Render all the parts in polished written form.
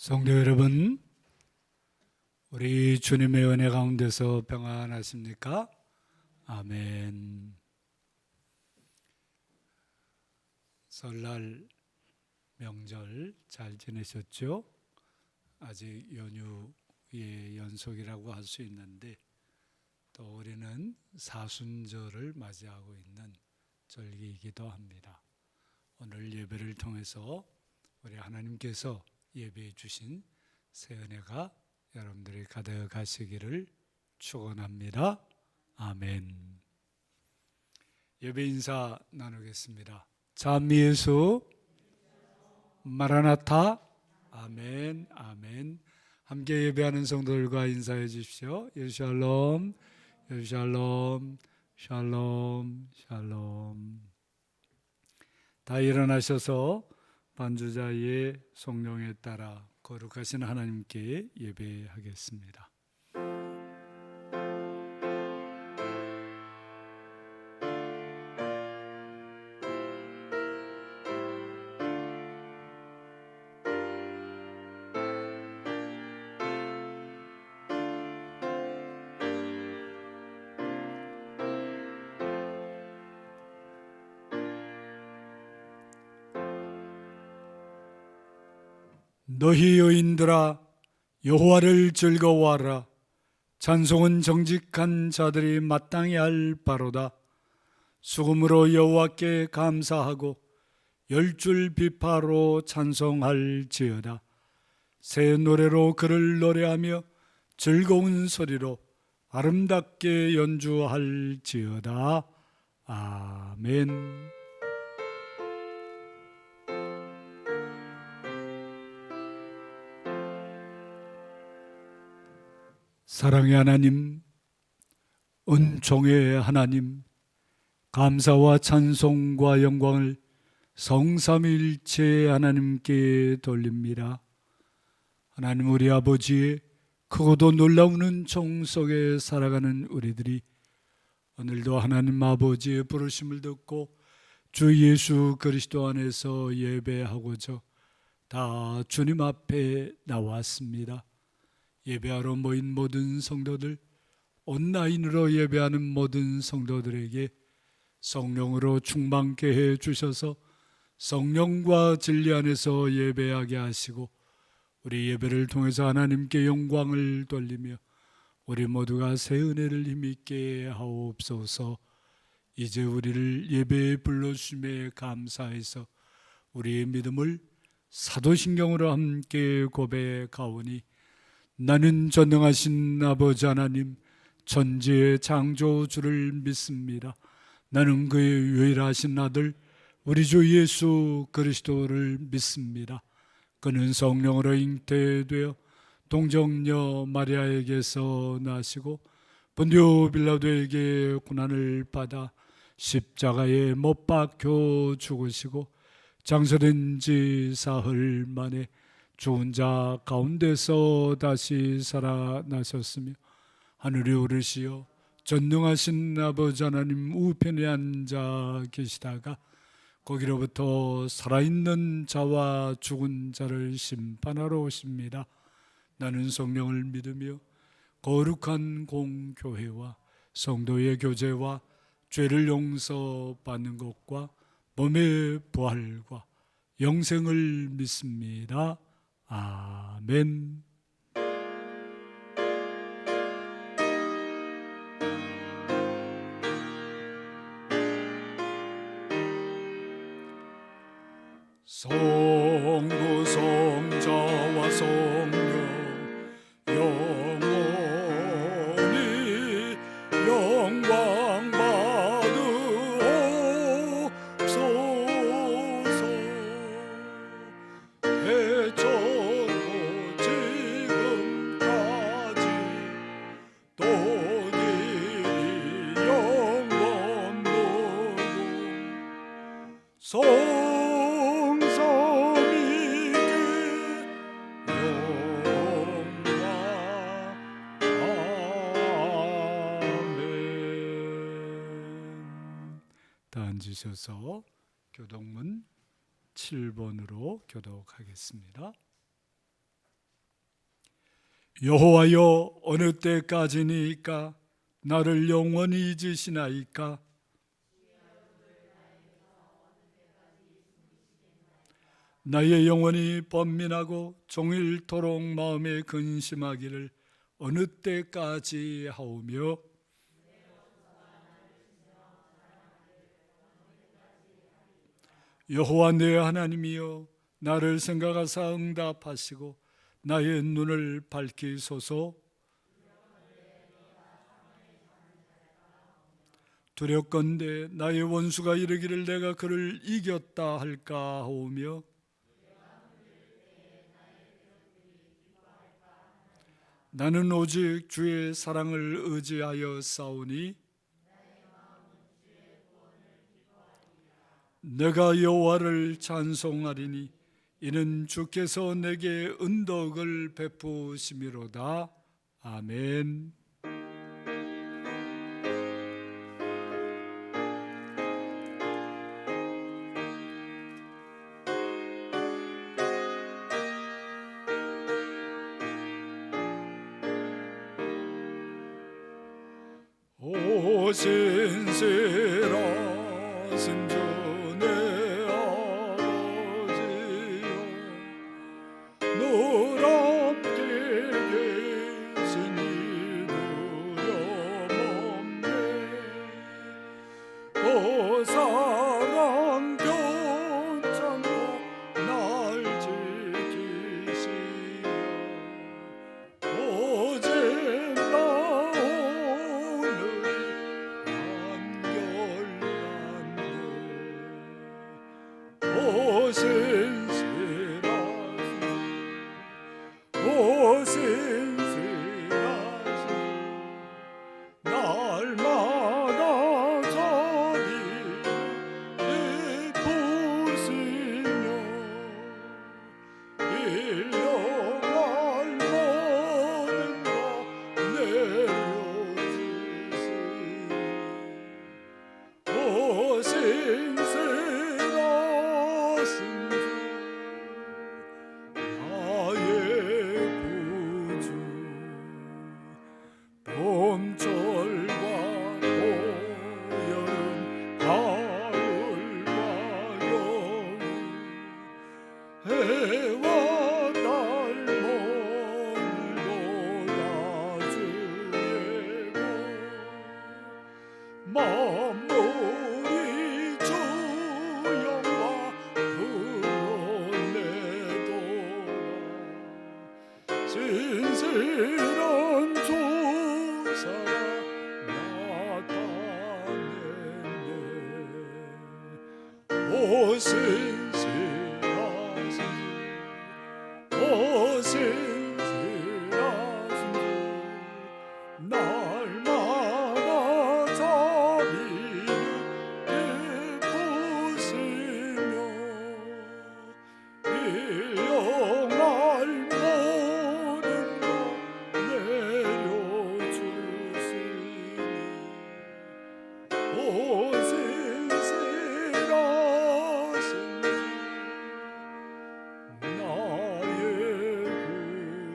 성도 여러분, 우리 주님의 은혜 가운데서 평안하십니까? 아멘. 설날 명절 잘 지내셨죠? 아직 연휴의 연속이라고 할 수 있는데 또 우리는 사순절을 맞이하고 있는 절기이기도 합니다. 오늘 예배를 통해서 우리 하나님께서 예배해 주신 새 은혜가 여러분들이 가득하시기를 축원합니다. 아멘. 예배 인사 나누겠습니다. 참 예수 마라나타. 아멘. 아멘. 함께 예배하는 성도들과 인사해 주십시오. 예루샬롬 예루샬롬 샬롬 샬롬. 다 일어나셔서 반주자의 성령에 따라 거룩하신 하나님께 예배하겠습니다. 너희 여인들아 여호와를 즐거워하라. 찬송은 정직한 자들이 마땅히 할 바로다. 수금으로 여호와께 감사하고 열줄 비파로 찬송할지어다. 새 노래로 그를 노래하며 즐거운 소리로 아름답게 연주할지어다. 아멘. 사랑의 하나님, 은총의 하나님, 감사와 찬송과 영광을 성삼위일체 하나님께 돌립니다. 하나님, 우리 아버지의 크고도 놀라운 은총 속에 살아가는 우리들이 오늘도 하나님 아버지의 부르심을 듣고 주 예수 그리스도 안에서 예배하고자 다 주님 앞에 나왔습니다. 예배하러 모인 모든 성도들, 온라인으로 예배하는 모든 성도들에게 성령으로 충만케 해 주셔서 성령과 진리 안에서 예배하게 하시고 우리 예배를 통해서 하나님께 영광을 돌리며 우리 모두가 새 은혜를 힘있게 하옵소서. 이제 우리를 예배에 불러주심에 감사해서 우리의 믿음을 사도신경으로 함께 고백하오니 나는 전능하신 아버지 하나님 천지의 창조주를 믿습니다. 나는 그의 유일하신 아들 우리 주 예수 그리스도를 믿습니다. 그는 성령으로 잉태되어 동정녀 마리아에게서 나시고 본디오 빌라도에게 고난을 받아 십자가에 못 박혀 죽으시고 장사된 지 사흘 만에 죽은 자 가운데서 다시 살아나셨으며 하늘에 오르시어 전능하신 아버지 하나님 우편에 앉아 계시다가 거기로부터 살아있는 자와 죽은 자를 심판하러 오십니다. 나는 성령을 믿으며 거룩한 공교회와 성도의 교제와 죄를 용서받는 것과 몸의 부활과 영생을 믿습니다. 아멘. 성부 성자와 성령 영원히 영광 받으옵소서. 대천부 지금까지 또 이리 영원 모두 다 앉으셔서 교독문 7번으로 교독하겠습니다. 여호와여, 어느 때까지니까 나를 영원히 잊으시나이까? 나의 영혼이 번민하고 종일토록 마음에 근심하기를 어느 때까지 하오며, 여호와 내 하나님이여, 나를 생각하사 응답하시고 나의 눈을 밝히소서. 두렵건대 나의 원수가 이르기를 내가 그를 이겼다 할까 하오며, 나는 오직 주의 사랑을 의지하여 싸우니 내가 여호와를 찬송하리니 이는 주께서 내게 은덕을 베푸심이로다. 아멘. 오 신실하신 주 내 아버지여, 늘 함께 계시니 두려움없네. 그 사랑 편찮고 날 지키시며 오직 나 오 신실하신 날마다 자비를 베푸시며 일용할 모든 것 내려주시니 오 신실하신 봄철과 여름 가을과 겨울 해와 달 오늘도 다 주의 복 만물이 주 영광 드러내도다. 신실한 조사가 나타내네. 오 신실하신 주, 오 신실하신 주, 날마다 자비를 베푸시며 일용할 모든 것 내려주시니 오 신실하신 나의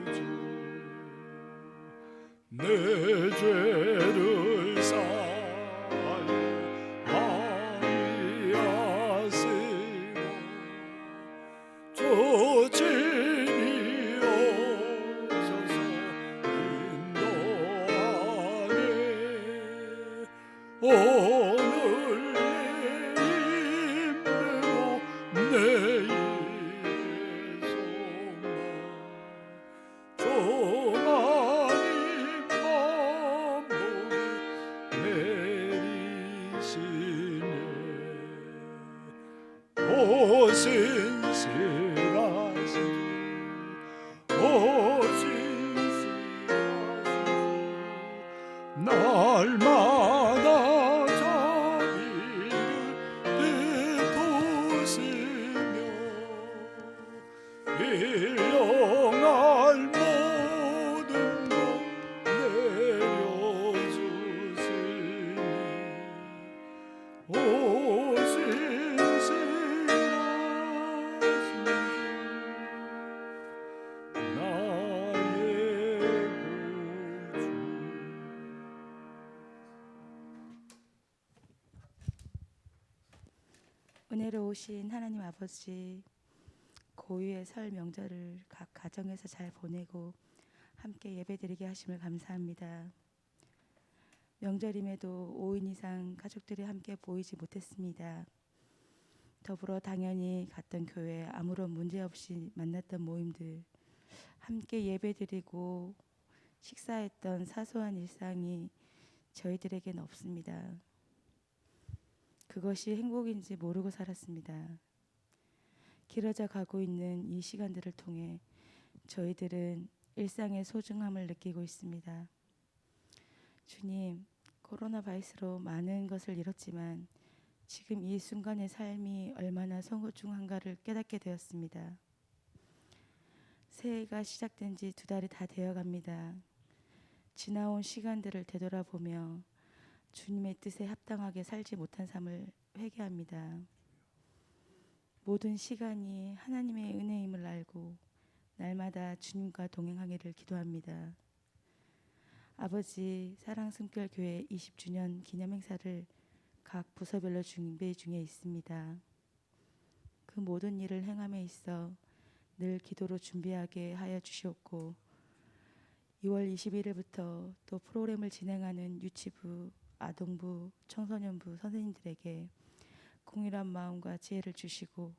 구주, 내 죄를 사하여 합의하시고 주 친히 오셔서 인도하네. 오늘 내 힘대로 내일의 소망 조만인 만복을 내리시네. 오 신실하신 주, 오 신실하신 주, 날마다 자비를 베푸시며 일용할 모든 것 내려주시니 오 신실하신 나의 좋으신 하나님 아버지, 고유의 설 명절을 각 가정에서 잘 보내고 함께 예배드리게 하심을 감사합니다. 명절임에도 5인 이상 가족들이 함께 보이지 못했습니다. 더불어 당연히 갔던 교회, 아무런 문제 없이 만났던 모임들, 함께 예배드리고 식사했던 사소한 일상이 저희들에겐 없습니다. 그것이 행복인지 모르고 살았습니다. 길어져 가고 있는 이 시간들을 통해 저희들은 일상의 소중함을 느끼고 있습니다. 주님, 코로나 바이러스로 많은 것을 잃었지만 지금 이 순간의 삶이 얼마나 소중한가를 깨닫게 되었습니다. 새해가 시작된 지 2달이 다 되어갑니다. 지나온 시간들을 되돌아보며 주님의 뜻에 합당하게 살지 못한 삶을 회개합니다. 모든 시간이 하나님의 은혜임을 알고 날마다 주님과 동행하기를 기도합니다. 아버지, 사랑숨결교회 20주년 기념행사를 각 부서별로 준비 중에 있습니다. 그 모든 일을 행함에 있어 늘 기도로 준비하게 하여 주시옵고 2월 21일부터 또 프로그램을 진행하는 유치부, 아동부, 청소년부 선생님들에게 공일한 마음과 지혜를 주시고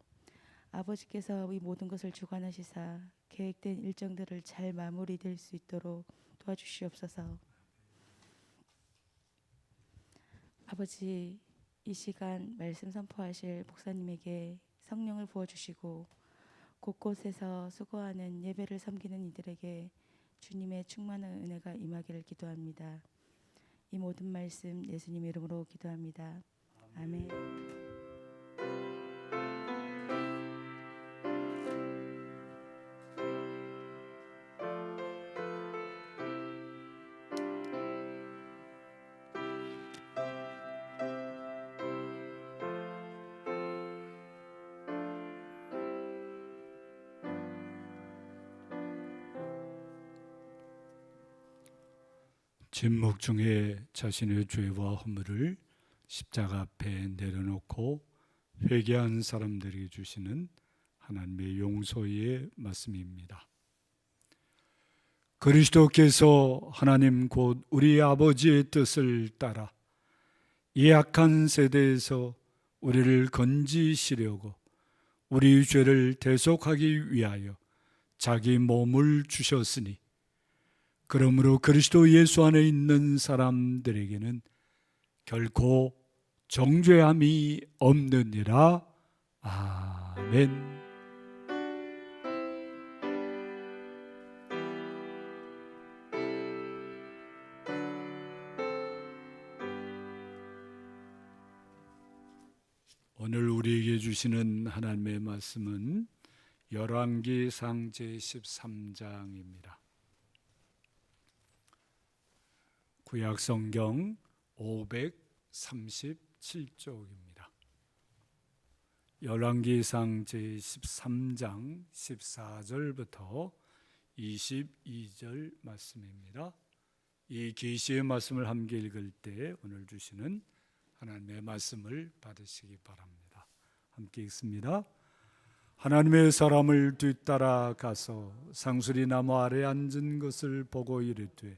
아버지께서 이 모든 것을 주관하시사 계획된 일정들을 잘 마무리될 수 있도록 도와주시옵소서. 아버지, 이 시간 말씀 선포하실 목사님에게 성령을 부어주시고 곳곳에서 수고하는 예배를 섬기는 이들에게 주님의 충만한 은혜가 임하기를 기도합니다. 이 모든 말씀 예수님 이름으로 기도합니다. 아멘. 침묵 중에 자신의 죄와 허물을 십자가 앞에 내려놓고 회개한 사람들에게 주시는 하나님의 용서의 말씀입니다. 그리스도께서 하나님 곧 우리 아버지의 뜻을 따라 이 악한 세대에서 우리를 건지시려고 우리 죄를 대속하기 위하여 자기 몸을 주셨으니 그러므로 그리스도 예수 안에 있는 사람들에게는 결코 정죄함이 없느니라. 아멘. 오늘 우리에게 주시는 하나님의 말씀은 열왕기상 제13장입니다. 구약성경 537쪽입니다. 열왕기상 제13장 14절부터 22절 말씀입니다. 이 계시의 말씀을 함께 읽을 때 오늘 주시는 하나님의 말씀을 받으시기 바랍니다. 함께 읽습니다. 하나님의 사람을 뒤따라 가서 상수리 나무 아래 앉은 것을 보고 이르되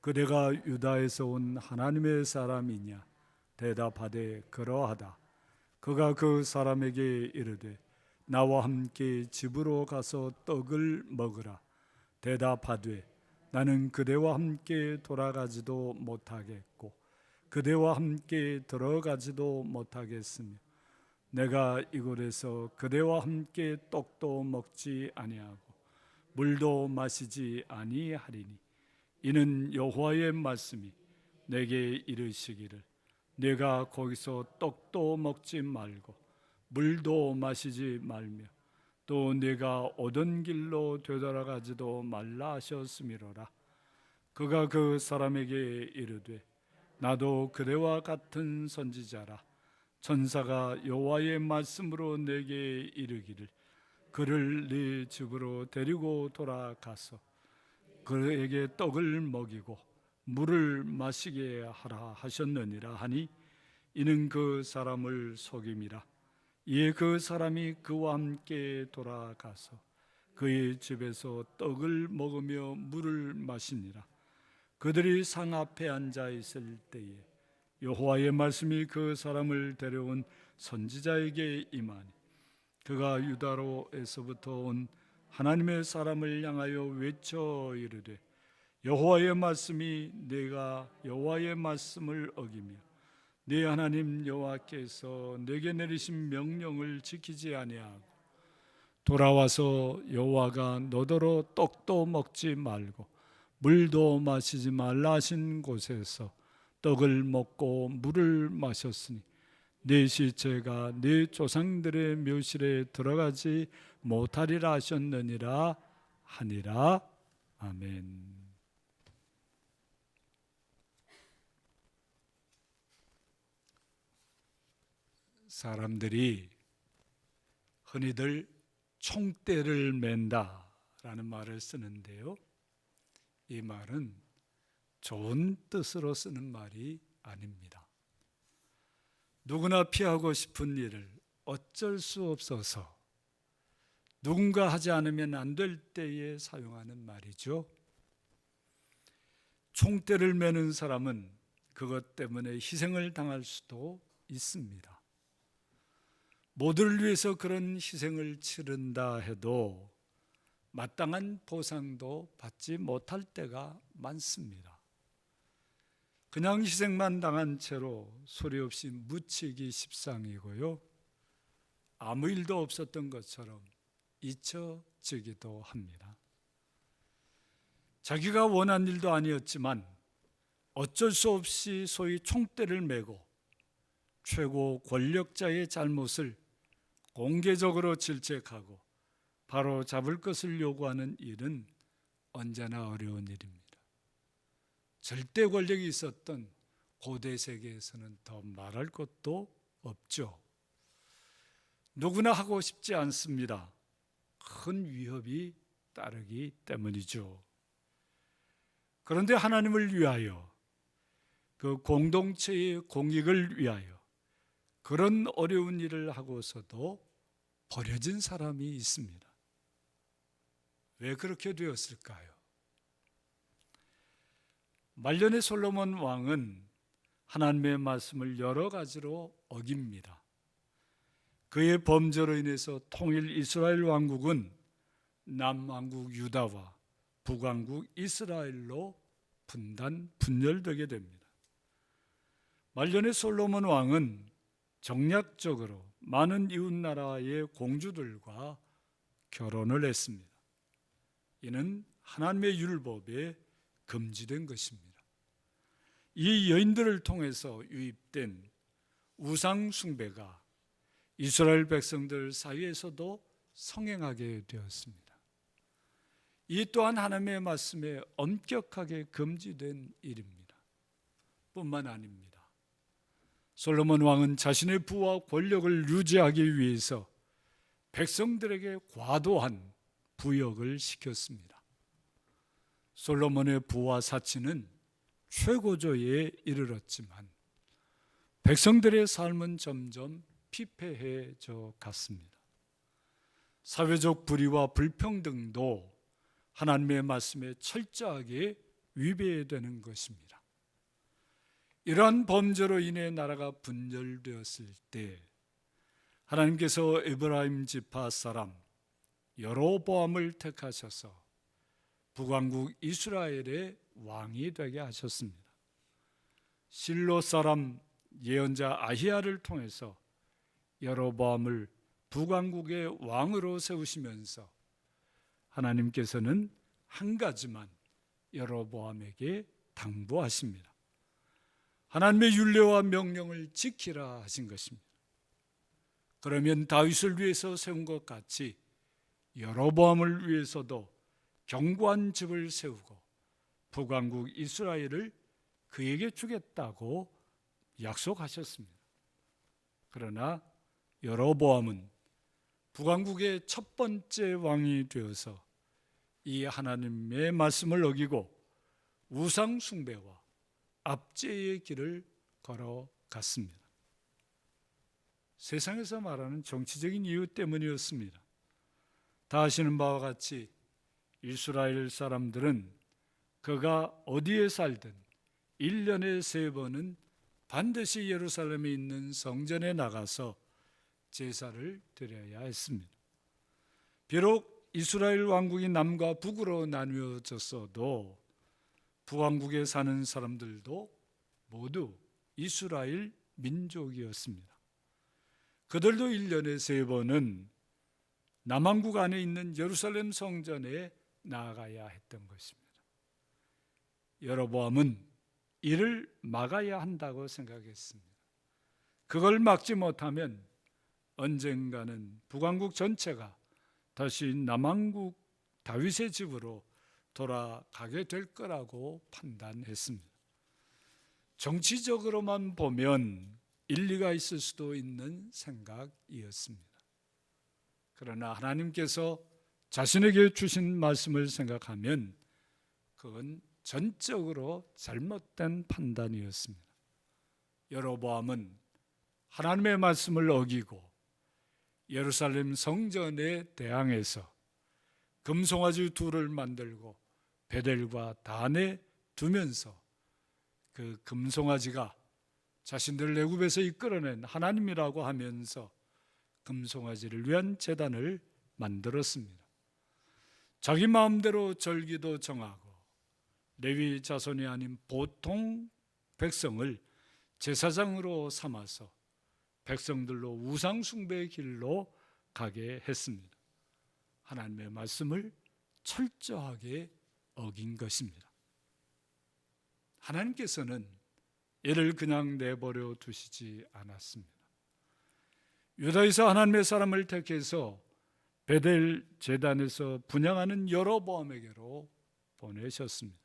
그대가 유다에서 온 하나님의 사람이냐? 대답하되 그러하다. 그가 그 사람에게 이르되 나와 함께 집으로 가서 떡을 먹으라. 대답하되 나는 그대와 함께 돌아가지도 못하겠고 그대와 함께 들어가지도 못하겠으며 내가 이곳에서 그대와 함께 떡도 먹지 아니하고 물도 마시지 아니하리니 이는 여호와의 말씀이 내게 이르시기를 내가 거기서 떡도 먹지 말고 물도 마시지 말며 또 내가 오던 길로 되돌아가지도 말라 하셨음이로라. 그가 그 사람에게 이르되 나도 그대와 같은 선지자라. 천사가 여호와의 말씀으로 내게 이르기를 그를 네 집으로 데리고 돌아가서 그에게 떡을 먹이고 물을 마시게 하라 하셨느니라 하니 이는 그 사람을 속임이라. 이에 그 사람이 그와 함께 돌아가서 그의 집에서 떡을 먹으며 물을 마시니라. 그들이 상 앞에 앉아 있을 때에 여호와의 말씀이 그 사람을 데려온 선지자에게 임하니 그가 유다로에서부터 온 하나님의 사람을 향하여 외쳐 이르되 여호와의 말씀이 내가 여호와의 말씀을 어기며 네 하나님 여호와께서 내게 내리신 명령을 지키지 아니하고 돌아와서 여호와가 너더러 떡도 먹지 말고 물도 마시지 말라 하신 곳에서 떡을 먹고 물을 마셨으니 네 시체가 네 조상들의 묘실에 들어가지 못하리라 하셨느니라 하니라. 아멘. 사람들이 흔히들 총대를 맨다라는 말을 쓰는데요, 이 말은 좋은 뜻으로 쓰는 말이 아닙니다. 누구나 피하고 싶은 일을 어쩔 수 없어서 누군가 하지 않으면 안 될 때에 사용하는 말이죠. 총대를 매는 사람은 그것 때문에 희생을 당할 수도 있습니다. 모두를 위해서 그런 희생을 치른다 해도 마땅한 보상도 받지 못할 때가 많습니다. 그냥 희생만 당한 채로 소리 없이 묻히기 십상이고요, 아무 일도 없었던 것처럼 잊혀지기도 합니다. 자기가 원한 일도 아니었지만 어쩔 수 없이 소위 총대를 메고 최고 권력자의 잘못을 공개적으로 질책하고 바로 잡을 것을 요구하는 일은 언제나 어려운 일입니다. 절대 권력이 있었던 고대 세계에서는 더 말할 것도 없죠. 누구나 하고 싶지 않습니다. 큰 위협이 따르기 때문이죠. 그런데 하나님을 위하여, 그 공동체의 공익을 위하여 그런 어려운 일을 하고서도 버려진 사람이 있습니다. 왜 그렇게 되었을까요? 말년의 솔로몬 왕은 하나님의 말씀을 여러 가지로 어깁니다. 그의 범죄로 인해서 통일 이스라엘 왕국은 남왕국 유다와 북왕국 이스라엘로 분열되게 됩니다. 말년의 솔로몬 왕은 정략적으로 많은 이웃나라의 공주들과 결혼을 했습니다. 이는 하나님의 율법에 금지된 것입니다. 이 여인들을 통해서 유입된 우상 숭배가 이스라엘 백성들 사이에서도 성행하게 되었습니다. 이 또한 하나님의 말씀에 엄격하게 금지된 일입니다. 뿐만 아닙니다. 솔로몬 왕은 자신의 부와 권력을 유지하기 위해서 백성들에게 과도한 부역을 시켰습니다. 솔로몬의 부와 사치는 최고조에 이르렀지만 백성들의 삶은 점점 피폐해져 갔습니다. 사회적 불의와 불평등도 하나님의 말씀에 철저하게 위배되는 것입니다. 이러한 범죄로 인해 나라가 분열되었을 때 하나님께서 에브라임 지파 사람 여로보암을 택하셔서 북왕국 이스라엘의 왕이 되게 하셨습니다. 실로 사람 예언자 아히야를 통해서 여로보암을 북왕국의 왕으로 세우시면서 하나님께서는 한 가지만 여로보암에게 당부하십니다. 하나님의 율례와 명령을 지키라 하신 것입니다. 그러면 다윗을 위해서 세운 것 같이 여로보암을 위해서도 견고한 집을 세우고 북왕국 이스라엘을 그에게 주겠다고 약속하셨습니다. 그러나 여로보암은 북왕국의 첫 번째 왕이 되어서 이 하나님의 말씀을 어기고 우상 숭배와 압제의 길을 걸어갔습니다. 세상에서 말하는 정치적인 이유 때문이었습니다. 다 아시는 바와 같이 이스라엘 사람들은 그가 어디에 살든 1년에 3번은 반드시 예루살렘에 있는 성전에 나가서 제사를 드려야 했습니다. 비록 이스라엘 왕국이 남과 북으로 나뉘어졌어도 북왕국에 사는 사람들도 모두 이스라엘 민족이었습니다. 그들도 1년에 3번은 남왕국 안에 있는 예루살렘 성전에 나아가야 했던 것입니다. 여로보암은 이를 막아야 한다고 생각했습니다. 그걸 막지 못하면 언젠가는 북왕국 전체가 다시 남왕국 다윗의 집으로 돌아가게 될 거라고 판단했습니다. 정치적으로만 보면 일리가 있을 수도 있는 생각이었습니다. 그러나 하나님께서 자신에게 주신 말씀을 생각하면 그건 전적으로 잘못된 판단이었습니다. 여로보암은 하나님의 말씀을 어기고 예루살렘 성전에 대항해서 금송아지 둘을 만들고 베델과 단에 두면서 그 금송아지가 자신들을 애굽에서 이끌어낸 하나님이라고 하면서 금송아지를 위한 제단을 만들었습니다. 자기 마음대로 절기도 정하고 레위 자손이 아닌 보통 백성을 제사장으로 삼아서 백성들로 우상 숭배의 길로 가게 했습니다. 하나님의 말씀을 철저하게 어긴 것입니다. 하나님께서는 이를 그냥 내버려 두시지 않았습니다. 유다에서 하나님의 사람을 택해서 베델 제단에서 분향하는 여로보암에게로 보내셨습니다.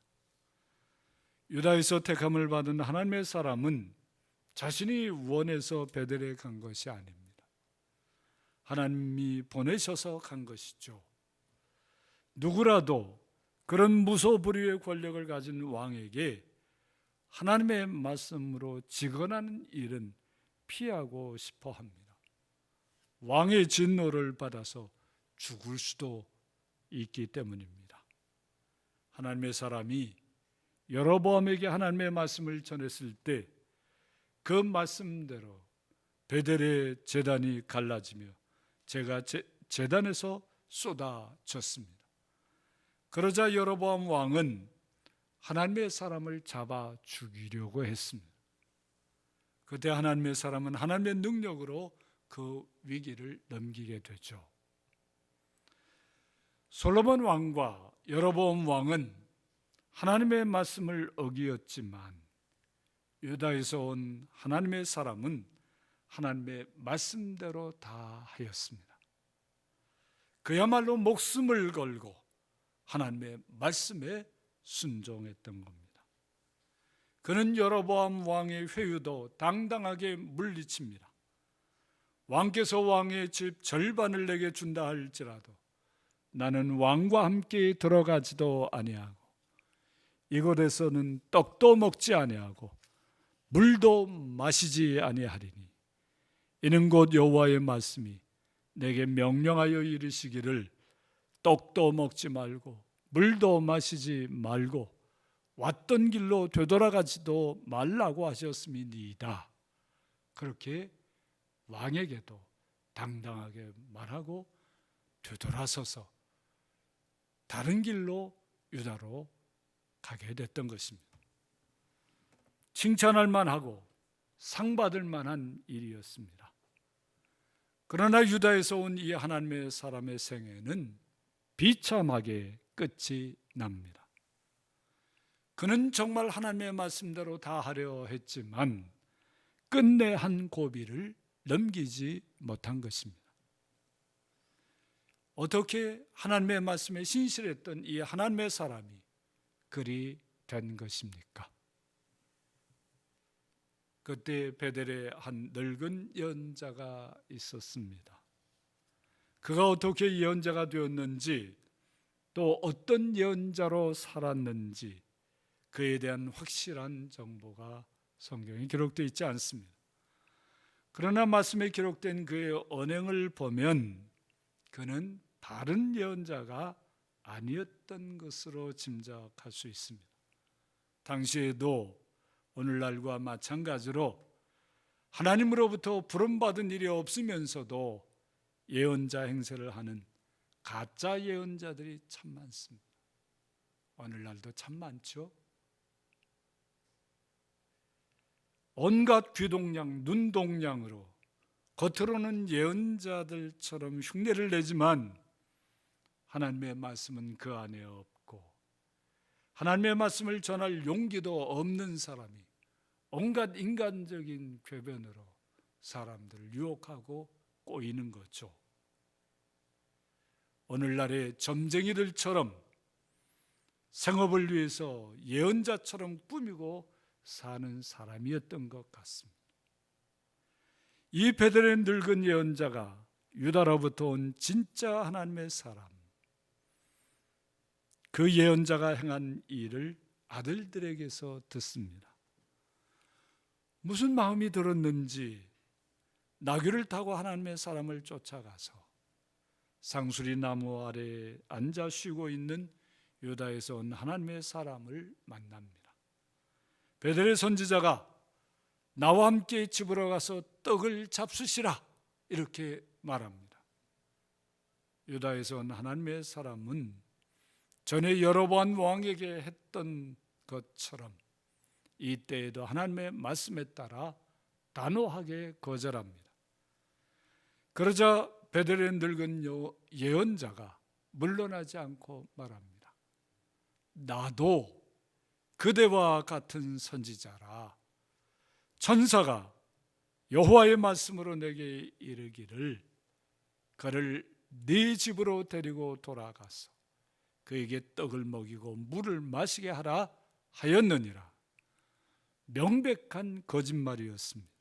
유다에서 택함을 받은 하나님의 사람은 자신이 원해서 베델에 간 것이 아닙니다. 하나님이 보내셔서 간 것이죠. 누구라도 그런 무소불위의 권력을 가진 왕에게 하나님의 말씀으로 직언하는 일은 피하고 싶어 합니다. 왕의 진노를 받아서 죽을 수도 있기 때문입니다. 하나님의 사람이 여로보암에게 하나님의 말씀을 전했을 때 그 말씀대로 베델의 제단이 갈라지며 제가 제단에서 쏟아졌습니다. 그러자 여로보암 왕은 하나님의 사람을 잡아 죽이려고 했습니다. 그때 하나님의 사람은 하나님의 능력으로 그 위기를 넘기게 되죠. 솔로몬 왕과 여로보암 왕은 하나님의 말씀을 어기었지만 유다에서 온 하나님의 사람은 하나님의 말씀대로 다 하였습니다. 그야말로 목숨을 걸고 하나님의 말씀에 순종했던 겁니다. 그는 여로보암 왕의 회유도 당당하게 물리칩니다. 왕께서 왕의 집 절반을 내게 준다 할지라도 나는 왕과 함께 들어가지도 아니하고 이곳에서는 떡도 먹지 아니하고 물도 마시지 아니하리니 이는 곧 여호와의 말씀이 내게 명령하여 이르시기를 떡도 먹지 말고 물도 마시지 말고 왔던 길로 되돌아가지도 말라고 하셨음이니이다. 그렇게 왕에게도 당당하게 말하고 되돌아서서 다른 길로 유다로 가게 됐던 것입니다. 칭찬할 만하고 상 받을 만한 일이었습니다. 그러나 유다에서 온 이 하나님의 사람의 생애는 비참하게 끝이 납니다. 그는 정말 하나님의 말씀대로 다 하려 했지만 끝내 한 고비를 넘기지 못한 것입니다. 어떻게 하나님의 말씀에 신실했던 이 하나님의 사람이 그리 된 것입니까? 그때 베델에 한 늙은 예언자가 있었습니다. 그가 어떻게 예언자가 되었는지 또 어떤 예언자로 살았는지 그에 대한 확실한 정보가 성경에 기록되어 있지 않습니다. 그러나 말씀에 기록된 그의 언행을 보면 그는 바른 예언자가 아니었던 것으로 짐작할 수 있습니다. 당시에도 오늘날과 마찬가지로 하나님으로부터 부름받은 일이 없으면서도 예언자 행세를 하는 가짜 예언자들이 참 많습니다. 오늘날도 참 많죠. 온갖 귀동냥, 눈동냥으로 겉으로는 예언자들처럼 흉내를 내지만 하나님의 말씀은 그 안에 없고 하나님의 말씀을 전할 용기도 없는 사람이 온갖 인간적인 궤변으로 사람들을 유혹하고 꼬이는 거죠. 오늘날의 점쟁이들처럼 생업을 위해서 예언자처럼 꾸미고 사는 사람이었던 것 같습니다. 이 베델의 늙은 예언자가 유다로부터 온 진짜 하나님의 사람, 그 예언자가 행한 일을 아들들에게서 듣습니다. 무슨 마음이 들었는지 나귀를 타고 하나님의 사람을 쫓아가서 상수리 나무 아래에 앉아 쉬고 있는 유다에서 온 하나님의 사람을 만납니다. 베델의 선지자가 나와 함께 집으로 가서 떡을 잡수시라 이렇게 말합니다. 유다에서 온 하나님의 사람은 전에 여로보암 왕에게 했던 것처럼 이때에도 하나님의 말씀에 따라 단호하게 거절합니다. 그러자 베델의 늙은 예언자가 물러나지 않고 말합니다. 나도 그대와 같은 선지자라. 천사가 여호와의 말씀으로 내게 이르기를 그를 네 집으로 데리고 돌아가서 그에게 떡을 먹이고 물을 마시게 하라 하였느니라. 명백한 거짓말이었습니다.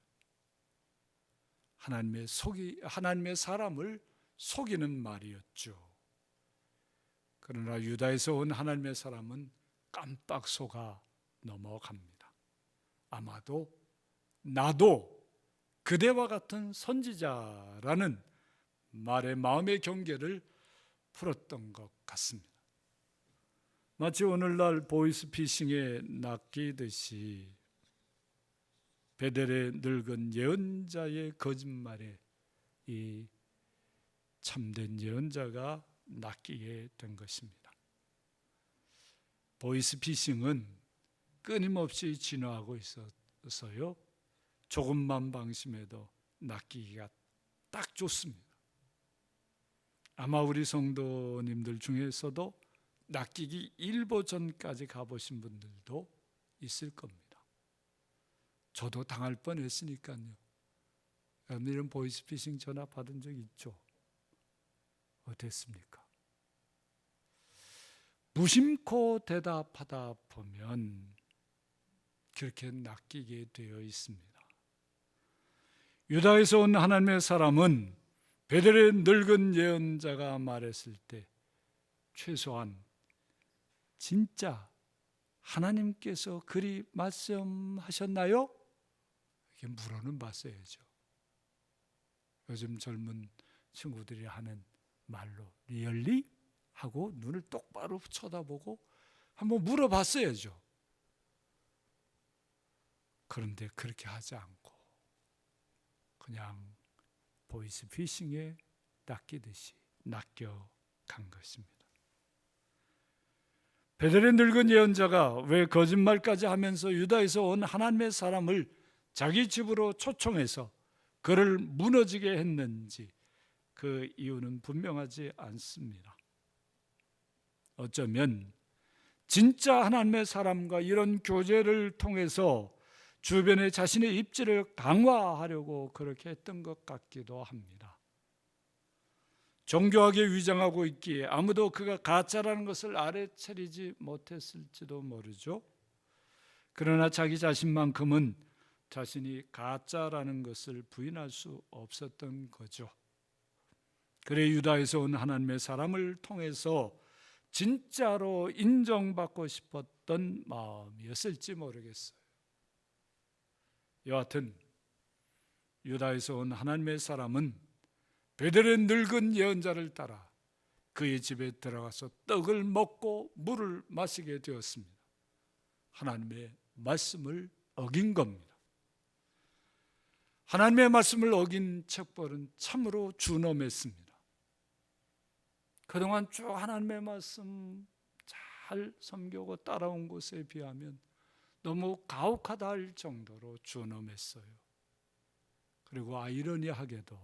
하나님의 사람을 속이는 말이었죠. 그러나 유다에서 온 하나님의 사람은 깜빡 속아 넘어갑니다. 아마도 나도 그대와 같은 선지자라는 말의 마음의 경계를 풀었던 것 같습니다. 마치 오늘날 보이스피싱에 낚이듯이 베델의 늙은 예언자의 거짓말에 이 참된 예언자가 낚이게 된 것입니다. 보이스피싱은 끊임없이 진화하고 있어서요, 조금만 방심해도 낚이기가 딱 좋습니다. 아마 우리 성도님들 중에서도 낚이기 일보 전까지 가보신 분들도 있을 겁니다. 저도 당할 뻔했으니까요. 여러분 이런 보이스피싱 전화 받은 적 있죠? 어땠습니까? 무심코 대답하다 보면 그렇게 낚이게 되어 있습니다. 유다에서 온 하나님의 사람은 베델의 늙은 예언자가 말했을 때 최소한 진짜 하나님께서 그리 말씀하셨나요? 이렇게 물어는 봤어야죠. 요즘 젊은 친구들이 하는 말로 리얼리? 하고 눈을 똑바로 쳐다보고 한번 물어봤어야죠. 그런데 그렇게 하지 않고 그냥 보이스피싱에 낚이듯이 낚여간 것입니다. 베델의 늙은 예언자가 왜 거짓말까지 하면서 유다에서 온 하나님의 사람을 자기 집으로 초청해서 그를 무너지게 했는지 그 이유는 분명하지 않습니다. 어쩌면 진짜 하나님의 사람과 이런 교제를 통해서 주변에 자신의 입지를 강화하려고 그렇게 했던 것 같기도 합니다. 정교하게 위장하고 있기에 아무도 그가 가짜라는 것을 알아채리지 못했을지도 모르죠. 그러나 자기 자신만큼은 자신이 가짜라는 것을 부인할 수 없었던 거죠. 그래 유다에서 온 하나님의 사람을 통해서 진짜로 인정받고 싶었던 마음이었을지 모르겠어요. 여하튼 유다에서 온 하나님의 사람은 베델의 늙은 예언자를 따라 그의 집에 들어가서 떡을 먹고 물을 마시게 되었습니다. 하나님의 말씀을 어긴 겁니다. 하나님의 말씀을 어긴 책벌은 참으로 준엄했습니다. 그동안 쭉 하나님의 말씀 잘 섬기고 따라온 것에 비하면 너무 가혹하다 할 정도로 준엄했어요. 그리고 아이러니하게도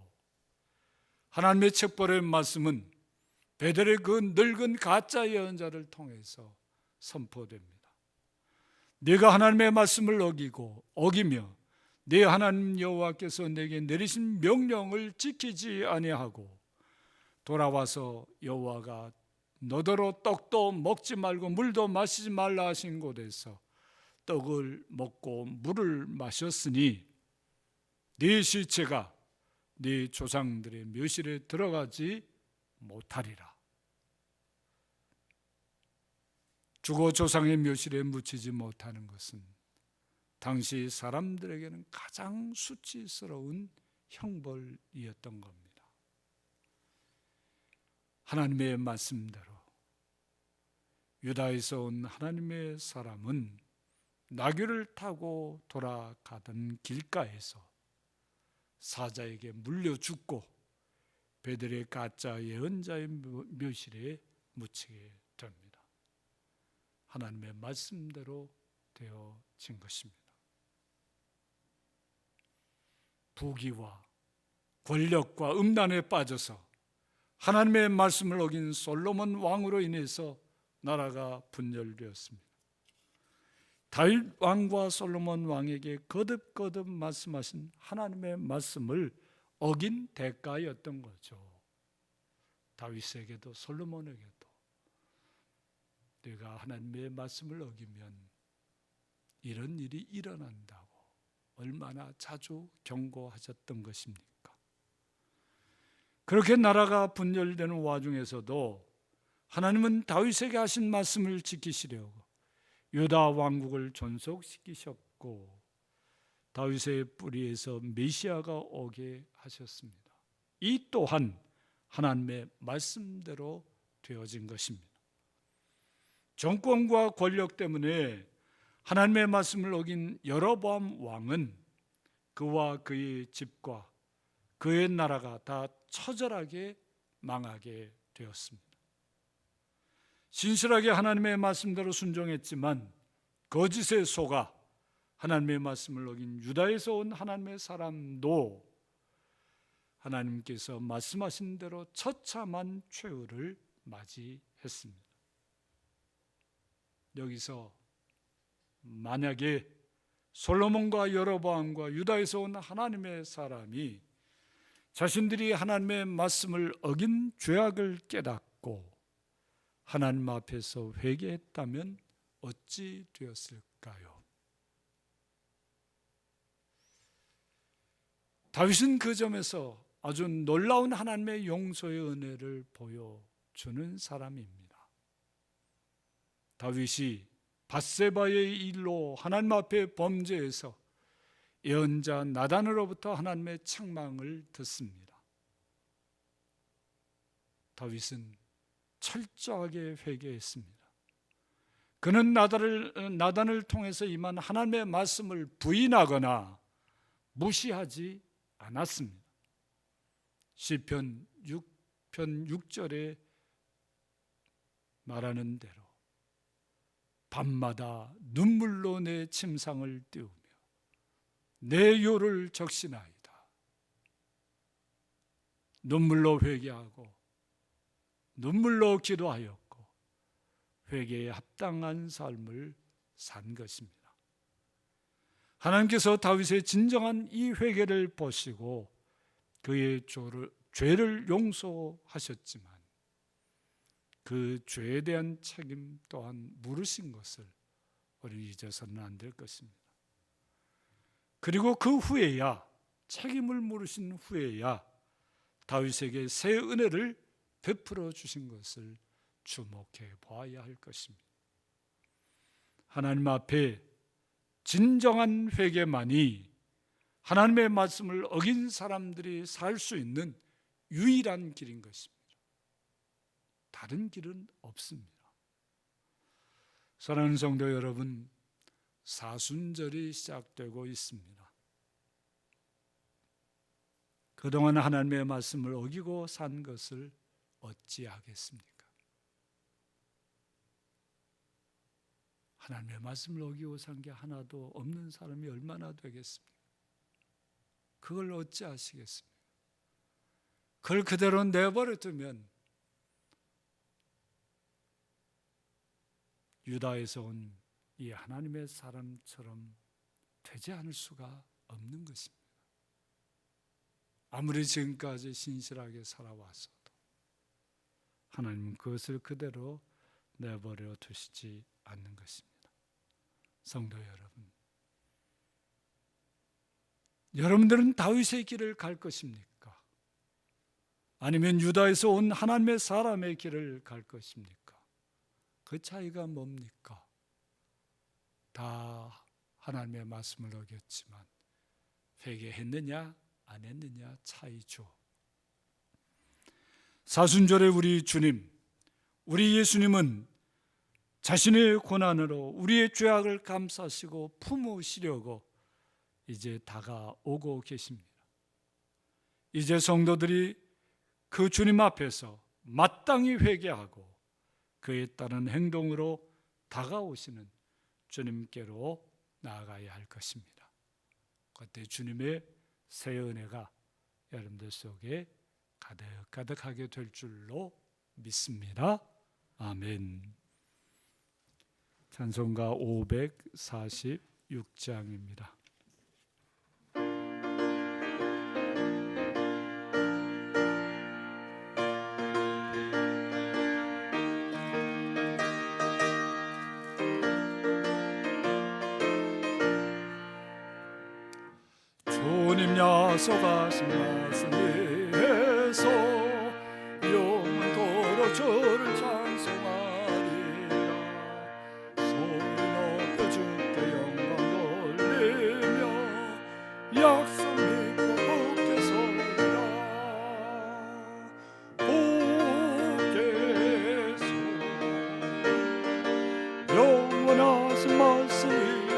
하나님의 책벌의 말씀은 베델의 그 늙은 가짜 예언자를 통해서 선포됩니다. 네가 하나님의 말씀을 어기며 네 하나님 여호와께서 내게 내리신 명령을 지키지 아니하고 돌아와서 여호와가 너더러 떡도 먹지 말고 물도 마시지 말라 하신 곳에서 떡을 먹고 물을 마셨으니 네 시체가 네 조상들의 묘실에 들어가지 못하리라. 죽어 조상의 묘실에 묻히지 못하는 것은 당시 사람들에게는 가장 수치스러운 형벌이었던 겁니다. 하나님의 말씀대로 유다에서 온 하나님의 사람은 나귀를 타고 돌아가던 길가에서 사자에게 물려 죽고 베델의 가짜 예언자의 묘실에 묻히게 됩니다. 하나님의 말씀대로 되어진 것입니다. 부귀와 권력과 음란에 빠져서 하나님의 말씀을 어긴 솔로몬 왕으로 인해서 나라가 분열되었습니다. 다윗 왕과 솔로몬 왕에게 거듭거듭 말씀하신 하나님의 말씀을 어긴 대가였던 거죠. 다윗에게도 솔로몬에게도 내가 하나님의 말씀을 어기면 이런 일이 일어난다고 얼마나 자주 경고하셨던 것입니까? 그렇게 나라가 분열되는 와중에서도 하나님은 다윗에게 하신 말씀을 지키시려고 유다 왕국을 존속시키셨고 다윗의 뿌리에서 메시아가 오게 하셨습니다. 이 또한 하나님의 말씀대로 되어진 것입니다. 정권과 권력 때문에 하나님의 말씀을 어긴 여로보암 왕은 그와 그의 집과 그의 나라가 다 처절하게 망하게 되었습니다. 신실하게 하나님의 말씀대로 순종했지만 거짓에 속아 하나님의 말씀을 어긴 유다에서 온 하나님의 사람도 하나님께서 말씀하신 대로 처참한 최후를 맞이했습니다. 여기서 만약에 솔로몬과 여로보암과 유다에서 온 하나님의 사람이 자신들이 하나님의 말씀을 어긴 죄악을 깨닫고 하나님 앞에서 회개했다면 어찌 되었을까요? 다윗은 그 점에서 아주 놀라운 하나님의 용서의 은혜를 보여주는 사람입니다. 다윗이 밧세바의 일로 하나님 앞에 범죄해서 예언자 나단으로부터 하나님의 책망을 듣습니다. 다윗은 철저하게 회개했습니다. 그는 나단을 통해서 임한 하나님의 말씀을 부인하거나 무시하지 않았습니다. 시편 6편 6절에 말하는 대로 밤마다 눈물로 내 침상을 띄우며 내 요를 적시나이다. 눈물로 회개하고 눈물로 기도하였고 회개에 합당한 삶을 산 것입니다. 하나님께서 다윗의 진정한 이 회개를 보시고 그의 죄를 용서하셨지만 그 죄에 대한 책임 또한 물으신 것을 우리 잊어서는 안 될 것입니다. 그리고 그 후에야 책임을 물으신 후에야 다윗에게 새 은혜를 베풀어 주신 것을 주목해 보아야 할 것입니다. 하나님 앞에 진정한 회개만이 하나님의 말씀을 어긴 사람들이 살 수 있는 유일한 길인 것입니다. 다른 길은 없습니다. 사랑하는 성도 여러분, 사순절이 시작되고 있습니다. 그동안 하나님의 말씀을 어기고 산 것을 어찌하겠습니까? 하나님의 말씀을 어기고 산 게 하나도 없는 사람이 얼마나 되겠습니까? 그걸 어찌하시겠습니까? 그걸 그대로 내버려 두면 유다에서 온 이 하나님의 사람처럼 되지 않을 수가 없는 것입니다. 아무리 지금까지 신실하게 살아왔어도 하나님은 그것을 그대로 내버려 두시지 않는 것입니다. 성도 여러분, 여러분들은 다윗의 길을 갈 것입니까? 아니면 유다에서 온 하나님의 사람의 길을 갈 것입니까? 그 차이가 뭡니까? 다 하나님의 말씀을 어겼지만 회개했느냐 안 했느냐 차이죠. 사순절에 우리 주님, 우리 예수님은 자신의 고난으로 우리의 죄악을 감싸시고 품으시려고 이제 다가오고 계십니다. 이제 성도들이 그 주님 앞에서 마땅히 회개하고 그에 따른 행동으로 다가오시는 주님께로 나아가야 할 것입니다. 그때 주님의 새 은혜가 여러분들 속에 가득가득하게 될 줄로 믿습니다. 아멘. 찬송가 546장입니다. 주님 약속하신 말씀 위에서 영원토록 주를 찬송하리라. 소리 높여 주께 영광 돌리며 약속 믿고 굳게 서리라. 굳게 서 영원하신 말씀 위에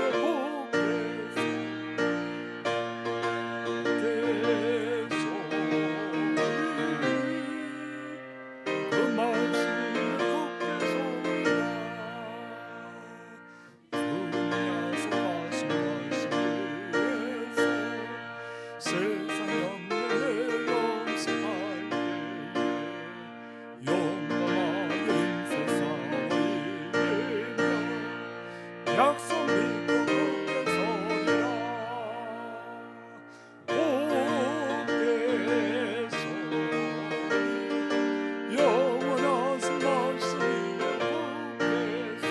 약속 믿고 굳게 서리라. 굳게 서 영원하신 말씀 위에 굳게 서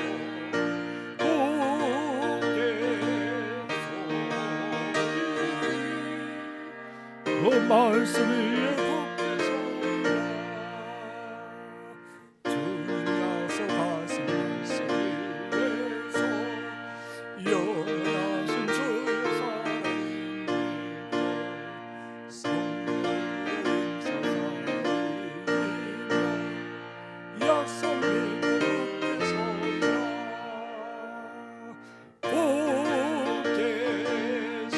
그 말씀 위에 굳게 서리라. 주님 약속하신 말씀 위에서 영원하신 주의 사랑을 믿고 성령의 임사사를 믿으며 약속 믿고 굳게 서리라. 굳게 서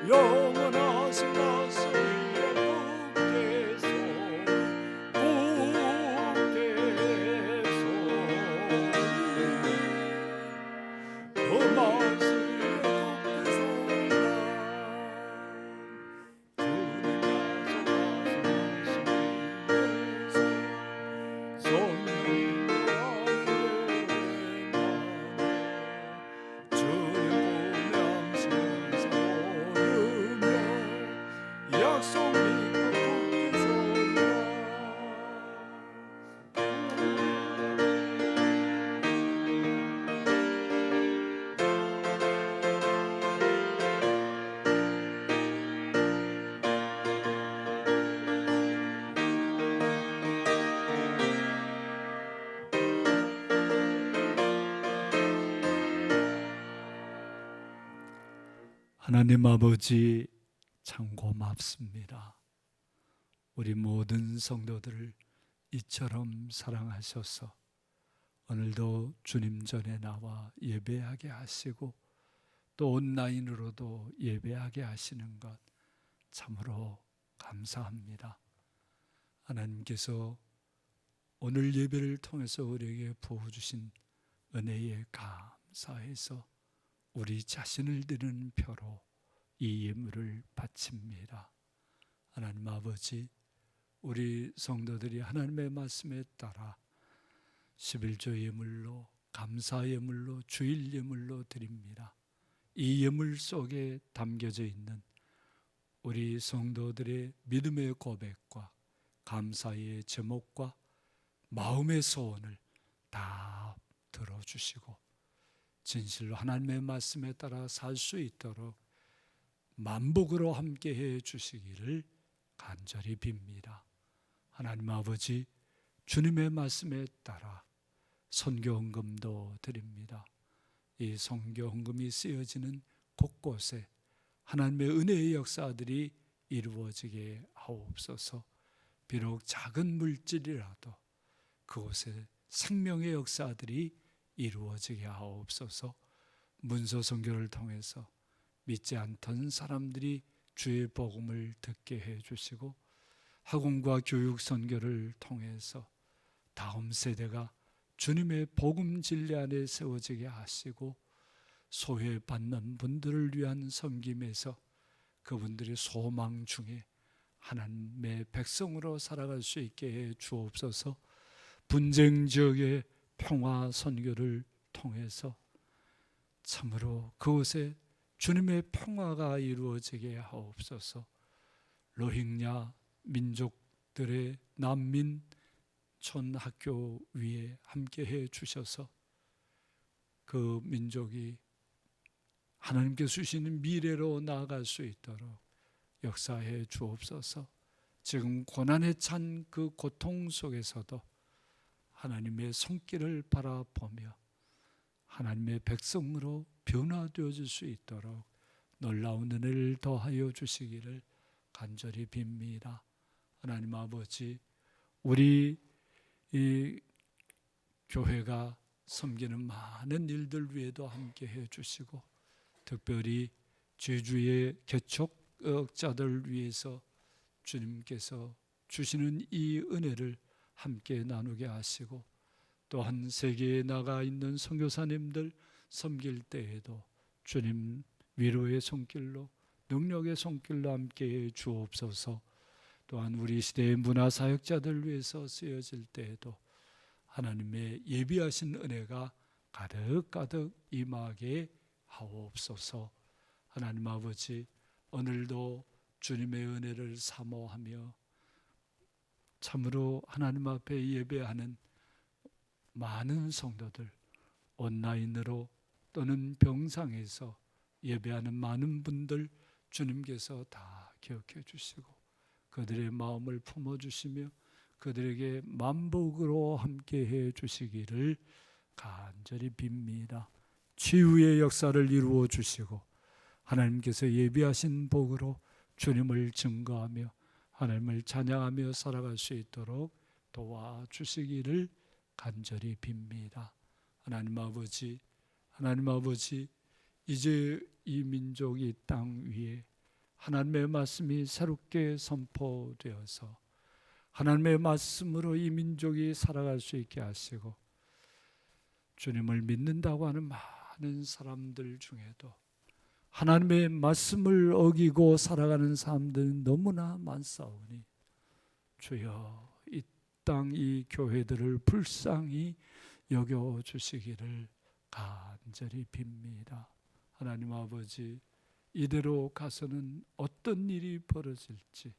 영원하신 하나님 아버지, 참 고맙습니다. 우리 모든 성도들을 이처럼 사랑하셔서 오늘도 주님 전에 나와 예배하게 하시고 또 온라인으로도 예배하게 하시는 것 참으로 감사합니다. 하나님께서 오늘 예배를 통해서 우리에게 부어주신 은혜에 감사해서 우리 자신을 드리는 표로 이 예물을 바칩니다. 하나님 아버지, 우리 성도들이 하나님의 말씀에 따라 11조 예물로, 감사 예물로, 주일 예물로 드립니다. 이 예물 속에 담겨져 있는 우리 성도들의 믿음의 고백과 감사의 제목과 마음의 소원을 다 들어주시고 진실로 하나님의 말씀에 따라 살 수 있도록 만복으로 함께해 주시기를 간절히 빕니다. 하나님 아버지, 주님의 말씀에 따라 선교헌금도 드립니다. 이 선교헌금이 쓰여지는 곳곳에 하나님의 은혜의 역사들이 이루어지게 하옵소서. 비록 작은 물질이라도 그곳에 생명의 역사들이 이루어지게 하옵소서. 문서 선교를 통해서 믿지 않던 사람들이 주의 복음을 듣게 해주시고 학원과 교육 선교를 통해서 다음 세대가 주님의 복음 진리 안에 세워지게 하시고 소외받는 분들을 위한 섬김에서 그분들의 소망 중에 하나님의 백성으로 살아갈 수 있게 해 주옵소서. 분쟁 지역의 평화 선교를 통해서 참으로 그곳에 주님의 평화가 이루어지게 하옵소서. 로힝야 민족들의 난민 촌 학교 위에 함께해 주셔서 그 민족이 하나님께서 주시는 미래로 나아갈 수 있도록 역사해 주옵소서. 지금 고난에 찬 그 고통 속에서도 하나님의 손길을 바라보며 하나님의 백성으로 변화되어질 수 있도록 놀라운 은혜를 더하여 주시기를 간절히 빕니다. 하나님 아버지, 우리 이 교회가 섬기는 많은 일들 위에도 함께 해주시고 특별히 제주의 개척자들 위해서 주님께서 주시는 이 은혜를 함께 나누게 하시고 또한 세계에 나가 있는 선교사님들 섬길 때에도 주님 위로의 손길로 능력의 손길로 함께해 주옵소서. 또한 우리 시대의 문화사역자들 위해서 쓰여질 때에도 하나님의 예비하신 은혜가 가득가득 임하게 하옵소서. 하나님 아버지, 오늘도 주님의 은혜를 사모하며 참으로 하나님 앞에 예배하는 많은 성도들, 온라인으로 또는 병상에서 예배하는 많은 분들 주님께서 다 기억해 주시고 그들의 마음을 품어주시며 그들에게 만복으로 함께해 주시기를 간절히 빕니다. 치유의 역사를 이루어 주시고 하나님께서 예비하신 복으로 주님을 증거하며 하나님을 찬양하며 살아갈 수 있도록 도와주시기를 간절히 빕니다. 하나님 아버지, 이제 이 민족이 땅 위에 하나님의 말씀이 새롭게 선포되어서 하나님의 말씀으로 이 민족이 살아갈 수 있게 하시고 주님을 믿는다고 하는 많은 사람들 중에도 하나님의 말씀을 어기고 살아가는 사람들은 너무나 많사오니 주여 이 땅 이 교회들을 불쌍히 여겨주시기를 간절히 빕니다. 하나님 아버지, 이대로 가서는 어떤 일이 벌어질지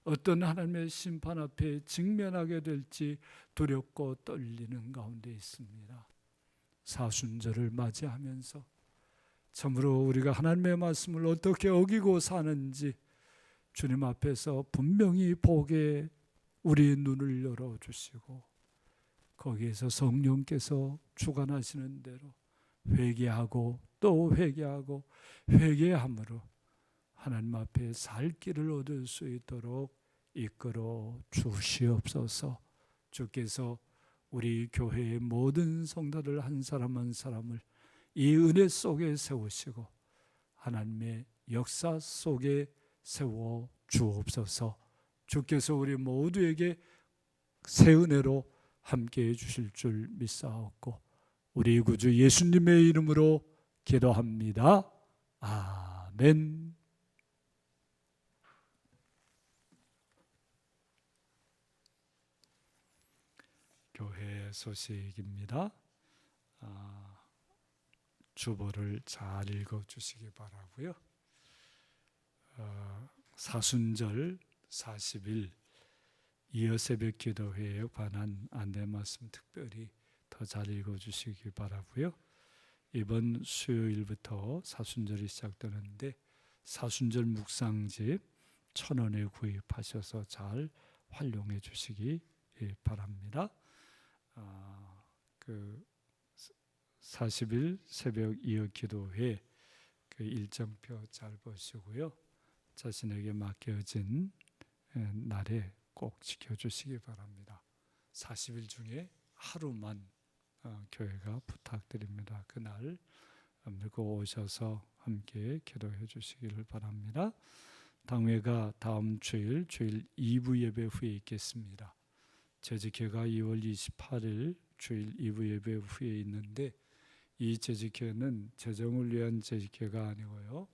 어떤 하나님의 심판 앞에 직면하게 될지 두렵고 떨리는 가운데 있습니다. 사순절을 맞이하면서 참으로 우리가 하나님의 말씀을 어떻게 어기고 사는지 주님 앞에서 분명히 보게 우리의 눈을 열어주시고 거기에서 성령께서 주관하시는 대로 회개하고 또 회개하고 회개함으로 하나님 앞에 살 길을 얻을 수 있도록 이끌어 주시옵소서. 주께서 우리 교회의 모든 성도들 한 사람 한 사람을 이 은혜 속에 세우시고 하나님의 역사 속에 세워 주옵소서. 주께서 우리 모두에게 새 은혜로 함께해 주실 줄 믿사옵고 우리 구주 예수님의 이름으로 기도합니다. 아멘. 교회 소식입니다. 주보를 잘 읽어주시기 바라고요. 사순절 40일 이어 새벽 기도회에 관한 안내 말씀 특별히 더 잘 읽어주시기 바라고요. 이번 수요일부터 사순절이 시작되는데 사순절 묵상집 1,000원에 구입하셔서 잘 활용해 주시기 바랍니다. 40일 새벽 이어 기도회 그 일정표 잘 보시고요. 자신에게 맡겨진 날에 꼭 지켜주시기 바랍니다. 40일 중에 하루만 교회가 부탁드립니다. 그날 밀고 오셔서 함께 기도해 주시기를 바랍니다. 당회가 다음 주일 2부 예배 후에 있겠습니다. 재직회가 2월 28일 주일 2부 예배 후에 있는데 이 재직회는 재정을 위한 재직회가 아니고요.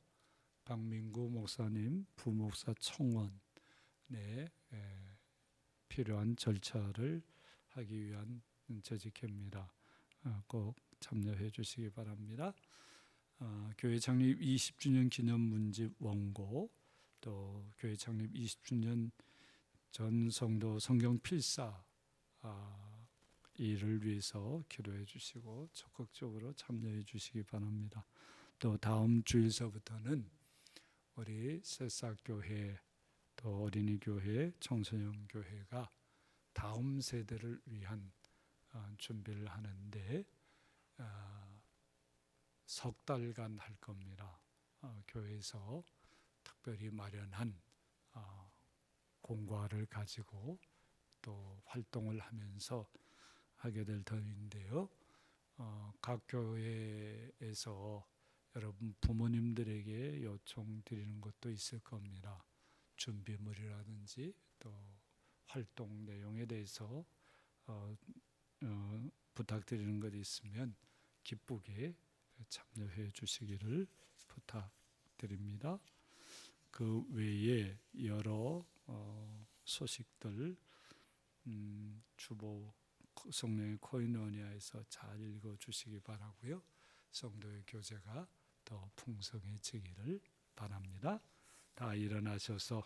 박민구 목사님 부목사 청원에 필요한 절차를 하기 위한 재직회입니다. 꼭 참여해 주시기 바랍니다. 교회 창립 20주년 기념 문집 원고, 또 교회 창립 20주년 전 성도 성경 필사 이를 위해서 기도해 주시고 적극적으로 참여해 주시기 바랍니다. 또 다음 주일서부터는 우리 새싹교회 또 어린이교회 청소년교회가 다음 세대를 위한 준비를 하는데 석 달간 할 겁니다. 교회에서 특별히 마련한 공과를 가지고 또 활동을 하면서 하게 될 터인데요. 각 교회에서 여러분 부모님들에게 요청드리는 것도 있을 겁니다. 준비물이라든지 또 활동 내용에 대해서 부탁드리는 것이 있으면 기쁘게 참여해 주시기를 부탁드립니다. 그 외에 여러 소식들 주보 성령의 코이노니아에서 잘 읽어주시기 바라고요. 성도의 교제가 더 풍성해지기를 바랍니다. 다 일어나셔서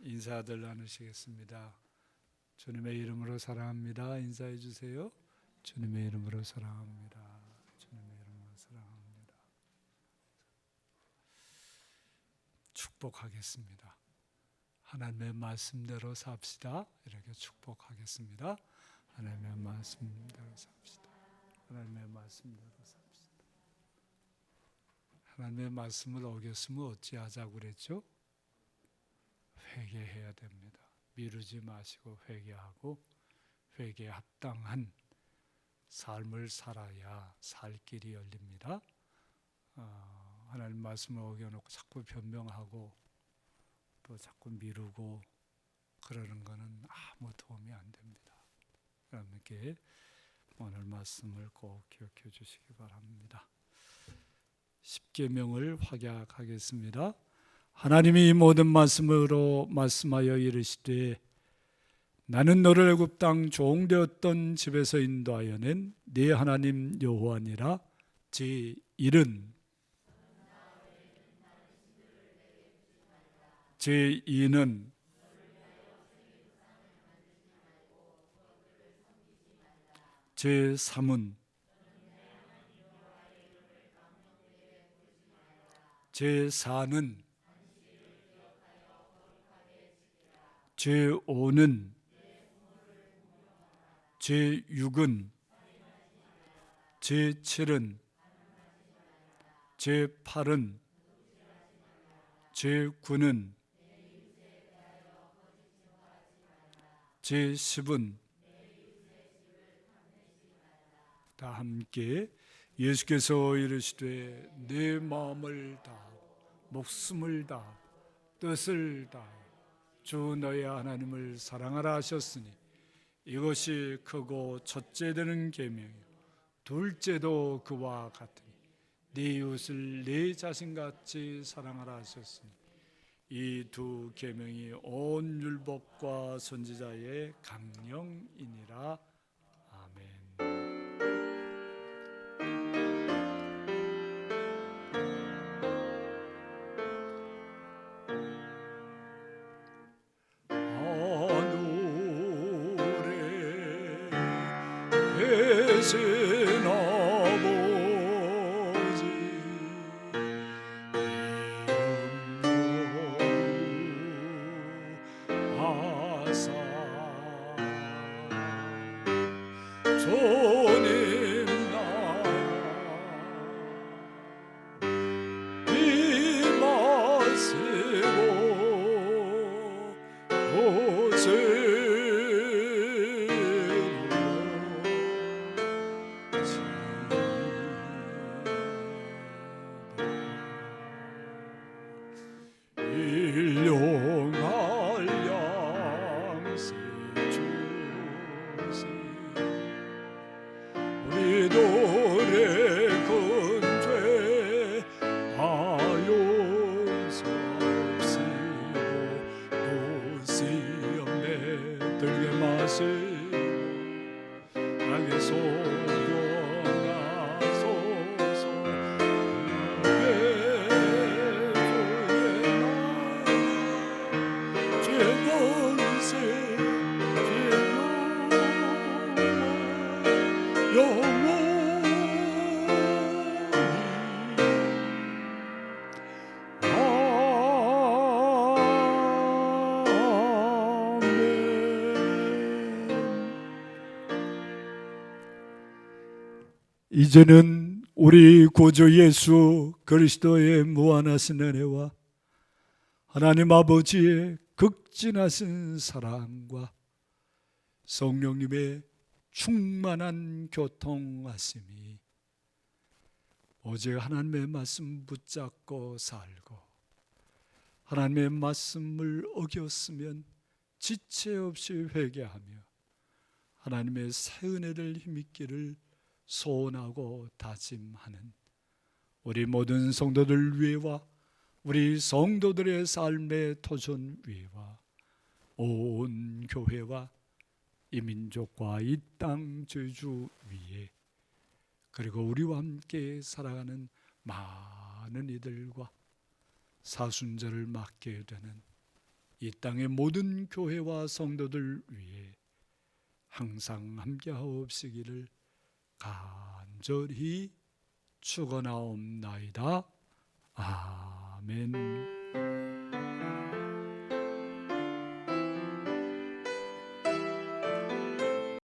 인사들 나누시겠습니다. 주님의 이름으로 사랑합니다. 인사해 주세요. 주님의 이름으로 사랑합니다. 주님의 이름으로 사랑합니다. 축복하겠습니다. 하나님의 말씀대로 삽시다. 이렇게 축복하겠습니다. 하나님의 말씀대로 삽시다. 하나님의 말씀대로 삽시다. 하나님의 말씀을 어겼으면 어찌하자고 그랬죠? 회개해야 됩니다. 미루지 마시고 회개하고 회개에 합당한 삶을 살아야 살 길이 열립니다. 하나님 말씀을 어겨놓고 자꾸 변명하고 또 자꾸 미루고 그러는 것은 아무 도움이 안 됩니다. 여러분께 오늘 말씀을 꼭 기억해 주시기 바랍니다. 십계명을 확약하겠습니다. 하나님이 이 모든 말씀으로 말씀하여 이르시되 나는 너를 애굽 땅 종되었던 집에서 인도하여 낸 네 하나님 여호와니라. 제1은 제2는 제3은 제4는 제5는 제6은, 제7은, 제8은, 제9는, 제10은 다 함께 예수께서 이르시되 내 마음을 다하고 목숨을 다하고 뜻을 다하여 주 너의 하나님을 사랑하라 하셨으니 이것이 크고 첫째 되는 계명이요 둘째도 그와 같으니 네 이웃을 네 자신같이 사랑하라 하셨으니 이 두 계명이 온 율법과 선지자의 강령이니라. 아멘. 하늘에 계신 아버지 하사 주님 나라 임하시고 일용할 양식 주시 우리들의 큰 죄 다 용서하시고 또 시험에 들게 마시고 악의 속으로 나소서 이제는 우리 구주 예수 그리스도의 무한하신 은혜와 하나님 아버지의 극진하신 사랑과 성령님의 충만한 교통하심이 오직 하나님의 말씀 붙잡고 살고 하나님의 말씀을 어겼으면 지체 없이 회개하며 하나님의 새 은혜를 힘입기를 소원하고 다짐하는 우리 모든 성도들 위에와 우리 성도들의 삶의 토전 위에와 온 교회와 이 민족과 이 땅 제주 위에 그리고 우리와 함께 살아가는 많은 이들과 사순절을 맞게 되는 이 땅의 모든 교회와 성도들 위에 항상 함께하옵시기를 간절히 축원하옵나이다. 아멘.